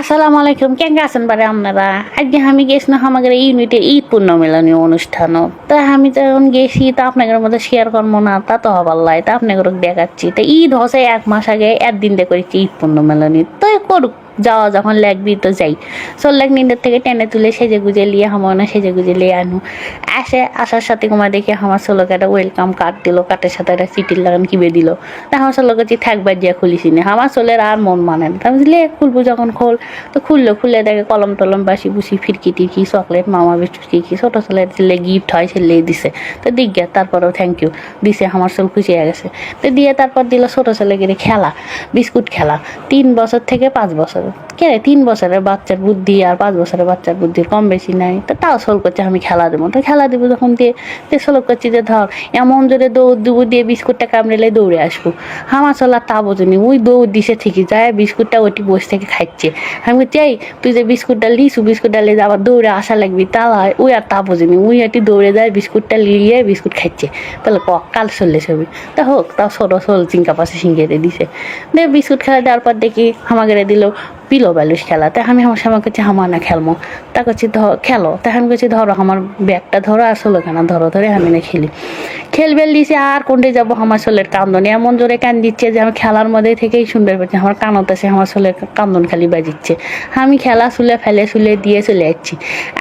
আসসালামু আলাইকুম, কেঙ্গে আছেন বারে আপনারা? আজকে আমি গেছিলাম আমাদের ইউনিটের ঈদ পুণ্যমেলনী অনুষ্ঠানও। তা আমি যখন গেছি তা আপনাদের মধ্যে শেয়ার করবো না, তা তো হবার লাই, তা আপনাদের দেখাচ্ছি। তা ঈদ হচ্ছে 1 মাস আগে, 1 দিন দিয়ে করেছি ঈদ পুণ্যমেলনী, তো করুক, যাওয়া যখন লাগবি তো যাই। চললাক নিন্দের থেকে টেনে তুলে সেজে গুজে লিয়ে আমার না সেজে গুজে লিয়ে আনু। আসার সাথে কুমার দেখে আমার ছোলোকে একটা ওয়েলকাম কার্ড দিল, কার্ডের সাথে একটা সিটির লাগান কিবে দিল। তা আমার ছোলোকে থাকবার দিয়ে খুলিছি না, আমার ছোলের আর মন মানে না। আমি লে খুলবো যখন খোল, তো খুলে দেখে কলম টলম বাসি বুসি ফিরকি টিরকি চকলেট মামা বিস্কুট কি ছোট ছেলের ছেলে গিফট হয় ছেলে দিছে। তো দিক গে তারপরেও থ্যাংক ইউ দিছে, আমার চোল খুশি হয়ে গেছে। তো দিয়ে তারপর দিল ছোট ছেলে গিয়ে খেলা, বিস্কুট খেলা, 3 বছর থেকে 5 বছর। কে 3 বছরের বাচ্চার বুদ্ধি আর 5 বছরের বাচ্চার বুদ্ধির কম বেশি নাই। তো তাও সোল করছে আমি খেলা দেবো, তো খেলা দেবো যখন দিয়ে সোল করছি যে ধর এমন জোরে দৌড় দেবো দিয়ে বিস্কুটটা কামড়েলে দৌড়ে আসবো। আমার চলার তা বোঝেনি, ওই দৌড় দিছে ঠিকই যায়, বিস্কুটটা ওটি বসে থেকে খাচ্ছে। আমি চাই তুই যে বিস্কুটটা লিসু, বিস্কুটটা লিয়ে আবার দৌড়ে আসা লাগবি, তা ওই আর তা বোঝেনি, ওই একটি দৌড়ে যায় বিস্কুটটা লিয়ে বিস্কুট খাচ্ছে। তাহলে কাল চললে ছবি তা হোক, তাও ছোটো সোল চিঙ্কা পাশে সিঙ্গেতে দিছে। বিস্কুট খেলা দেওয়ার পর দেখি আমাকে দিল পিলো বালুস খেলা। তা আমি আমার সময় করছি আমার না খেলবো, তা করছি খেলো। তা আমি করছি ধরো আমার ব্যাগটা ধরো আর ষোলোখানা ধরে আমি না খেলবে দিয়েছি। আর কোনটা যাবো, আমার ছোলের কান্দন এমন জোরে কান দিচ্ছে যে আমি খেলার মধ্যে থেকেই শুনতে পাচ্ছি আমার কানত আছে, আমার ছোলের কান্দন খালি বাজিচ্ছে। আমি খেলা ফেলে দিয়ে চলে যাচ্ছি।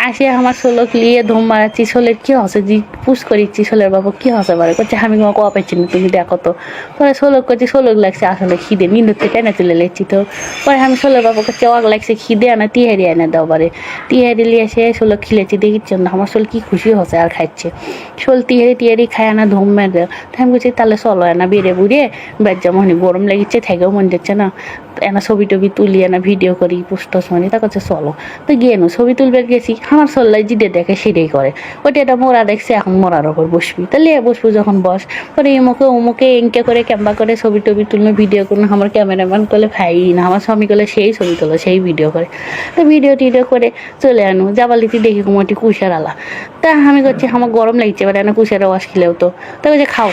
আসে আমার ছোলক লিয়ে ধুম মারাচ্ছি, ছোলের কি হসে জি পুষ করিচ্ছি, ছোলের বাবু কি হসে পারে করছে আমি তোমাকে অপেছি না, তুমি দেখো তো। পরে ছোলক করছি ছোলক লাগছে আসলে খিদে নিন্দুর থেকে এনে তুলে লেচ্ছি। তো পরে আমি ছোলের বাবু করছে অগ লাগছে খিদে আনা টিহারি এনে দাও বারে। টিহারি লিয়ে এসে ছোলক খিলেছি দেখিচ্ছ না, আমার ছোল কি খুশি হচ্ছে আর খাচ্ছে। ছোল টিহারি খায় না ধুম মেরে দেয়। তাই আমি বলছি তাহলে চলো এনা বেড়ে বুড়িয়ে বের যাবো, গরম লাগিচ্ছে থেকেও মন যাচ্ছে না, এনা ছবি টবি তুলি এনা ভিডিও করি পোস্ট মানে তা করছে চলো। তো গিয়ে ছবি তুলবে গেছি, আমার চল্লাই জিদে দেখে সেটাই করে, ওটা এটা মোরা দেখছে এখন মোরার ওপর বসবি, তাহলে বসবো যখন বস। পরে অমুকে এঁকে করে ক্যাম্বা করে ছবি টবি তুলবে ভিডিও করুন, আমার ক্যামেরাম্যান করলে ভাই না, আমার স্বামী করলে সেই ছবি তোলো সেই ভিডিও করে। তো ভিডিও টিডিও করে চলে আনু যাবালিতে দেখি কুমোটি কুশার আলা। তা আমি করছি আমার গরম লাগছে এবার এনে কুশারে ওয়াশ খেলেও তো তা বলছে খাও।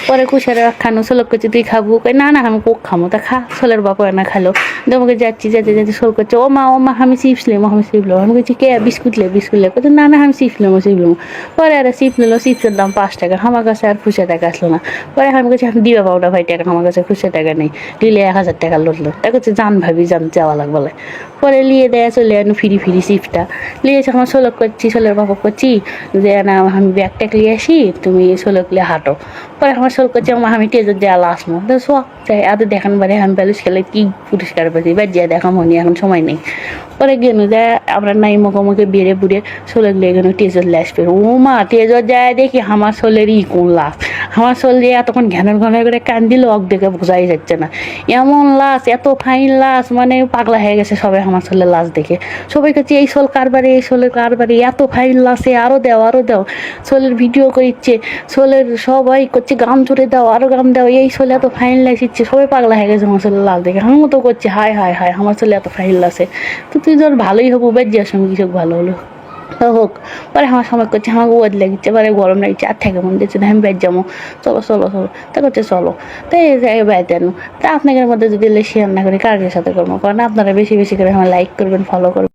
পরে কুশারে খানো সোলক করছে তুই খাবো, না আমি কোক খামো। তা খা, ছোলের বাপু এনা খালো। তোমাকে যাচ্ছি যেতে সোল করছে ও মা আমি চিপস লেমো আমি বলছি কে বিস্কুট লে করছে না আমি চিপস লেমো। পরে আর চিপস নিলো, চিপসের দাম 5 টাকা, আমার কাছে আর খুশি টাকা আসলো না। পরে আমি বলছি আমি দিবা পাউডা ভাই টাকা, আমার কাছে খুশি টাকা নেই, লিলে 1000 টাকা লড়লো। তা করছে জান ভাবি জান যাওয়া লাগবে। পরে লিয়ে দেয়া চলে আনো ফিরি চিপসটা লিয়েছে। আমার সোলক করছি সোলের বাপু করছি যে না আমি ব্যাগ ট্যাগ লিয়ে আসি, তুমি সোলক লিয়ে হাঁটো। পরে আমার সোল করছে আমি টেজর দেওয়া আসবো, তো যাই আদৌ দেখান বারে আমি ব্যালুস খেলে কি পুরস্কার পাচ্ছি বা যা দেখা মনে এখন সময় নেই। পরে গেনু যায় আমরা নাই মুখোমুখি বেড়ে বুড়ে সোলে গেলে গেল টেজর লাস পের ও মা টেজর যায় দেখি আমার সোলেরই কোন লাশ, আমার সোল দিয়ে এতক্ষণ ঘ্যান করে কান দিল অক দেখে বোঝাই যাচ্ছে না, এমন লাশ এত ফাইন লাশ মানে পাগলা হয়ে গেছে সবাই আমার সোলের লাশ দেখে। সবাই কাছে এই সোল কারবারে এই সোলের কারবারে এত ফাইন লাশে আরো দাও সোলের ভিডিও করিচ্ছে, সোলের সবাই করছে গান জুড়ে দাও আরো গান দাও, এই সোলে এত ফাইন লাশ ইচ্ছে, সবাই পাগলা হয়ে গেছে আমার সোলের লাশ দেখে। আমিও তো করছি হায় আমার সোলে এত ফাইন লাশে, তো তুই ধর ভালোই হবো বেজিয়ার সঙ্গে কিছু ভালো হলো তো হোক। পরে আমার সময় করছে আমাকে ওয়াদ লাগিচ্ছে, পরে গরম লাগছে আর থেকে মন দিচ্ছে আমি বেজ যাবো, চলো তা করছে চলো। তো এই জায়গায় বেড়াতে আনো। তা আপনাদের মধ্যে যদি শেয়ার না করি কার সাথে করবো, কারণ আপনারা বেশি করে আমার লাইক করবেন ফলো করবেন।